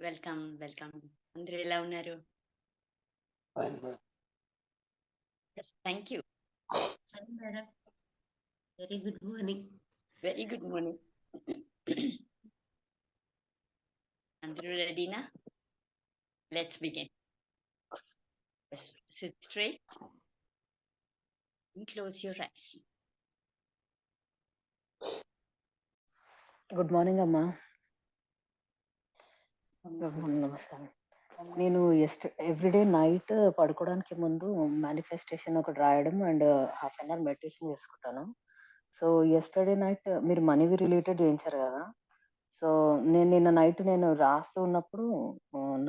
Welcome. అందరూ ఎలా ఉన్నారు? Fine madam. Yes. Thank you. Fine madam. Very good morning. Very good morning. అందరూ రెడీనా? Let's begin. Yes. Sit straight and close your eyes. Good morning అమ్మా. నమస్కారం. నేను everyday night పడుకోవడానికి ముందు మేనిఫెస్టేషన్ ఒకటి రాయడం and half an hour meditation చేసుకుంటాను. సో ఎస్టర్డే నైట్ మీరు మనీవి రిలేటెడ్ చేయించారు కదా. సో నేను నిన్న నైట్ నేను రాస్తూ ఉన్నప్పుడు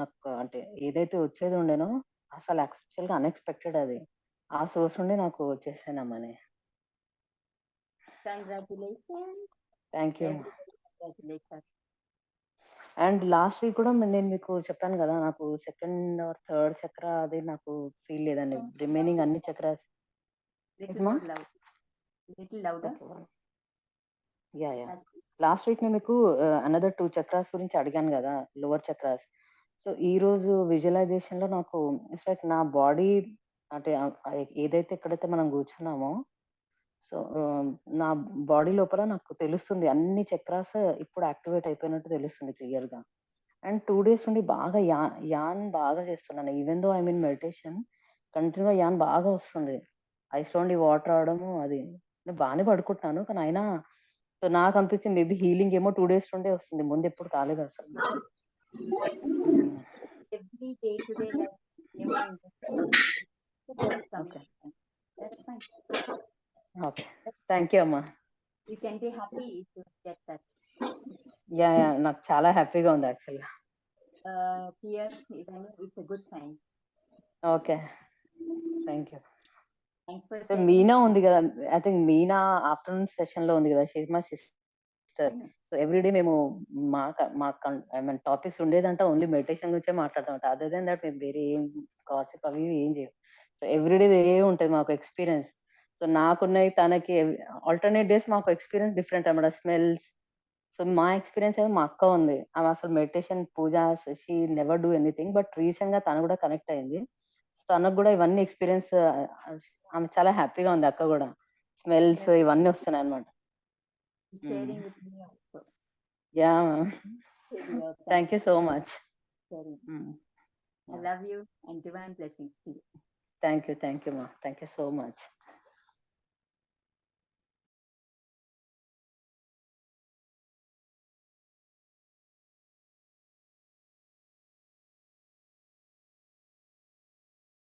నాకు అంటే ఏదైతే వచ్చేది ఉండేనో అసలు యాక్చువల్గా అన్ఎక్స్పెక్టెడ్ అది. ఆ సోర్స్ నుండి నాకు వచ్చేసానమ్మని. Congratulations. Thank you. Everybody congratulations. And last week కూడా నేను మీకు చెప్పాను కదా, నాకు సెకండ్ ఆర్ థర్డ్ చక్ర అది నాకు ఫీల్ లేదండి. రిమైనింగ్ అన్ని chakras. Little more loud. Little louder. Yeah last week నేను మీకు అనదర్ 2 చక్రాస్ గురించి అడిగాను కదా, లోవర్ చక్రాస్. సో ఈ రోజు విజువలైజేషన్ లో నాకు ఇట్స్ లైక్ నా బాడీ అంటే ఏదైతే ఎక్కడైతే మనం కూర్చున్నామో సో నా బాడీ లోపల నాకు తెలుస్తుంది అన్ని చక్రాస్ ఇప్పుడు యాక్టివేట్ అయిపోయినట్టు తెలుస్తుంది క్లియర్ గా. అండ్ 2 డేస్ నుండి బాగా యాన్ బాగా చేస్తున్నాను. Even though I mean meditation కంటిన్యూగా యాన్ బాగా వస్తుంది. ఐస్ నుండి వాటర్ రావడము అది నేను బాగానే పడుకుంటున్నాను, కానీ అయినా సో నాకు అనిపించింది మేబీ హీలింగ్ ఏమో 2 డేస్ నుండే వస్తుంది, ముందు ఎప్పుడు కాలేదు అసలు. Every day to day life, ఏమో okay That's fine. Okay thank you అమ్మా. You can be happy to get that. Yeah నాకు చాలా హ్యాపీగా ఉంది యాక్చువల్గా. Here, even it's a good sign. Okay thank you. Thanks for so sharing. Meena ఉంది కదా, I think Meena afternoon session లో ఉంది కదా, she my sister. So everyday మేము మా ఐ మీన్ టాపిక్స్ ఉండేదంటే ఓన్లీ మెడిటేషన్ గురించే మాట్లాడతాం. అదర్ దెన్ దట్ మేము వేరే ఏం గాసిప్ అవి ఏం చేయం. సో ఎవ్రీడే ఏ ఉంటుంది మాకు ఎక్స్పీరియన్స్. సో నాకున్నవి తనకి ఆల్టర్నేట్ డేస్ మాకు ఎక్స్పీరియన్స్ డిఫరెంట్ అన్నమాట, స్మెల్స్. సో మా ఎక్స్పీరియన్స్ అయితే మా అక్క ఉంది, ఆమె అసలు మెడిటేషన్ పూజ she never do anything, but recent గా తను కూడా కనెక్ట్ అయింది. తనకు కూడా ఇవన్నీ ఎక్స్పీరియన్స్, ఆమె చాలా హ్యాపీగా ఉంది. అక్క కూడా స్మెల్స్ ఇవన్నీ వస్తున్నాయి అనమాట. Sharing with me also. Yeah Really, thank you so much. sharing. I love you and divine blessings to you. Thank you మా, థ్యాంక్ యూ సో మచ్.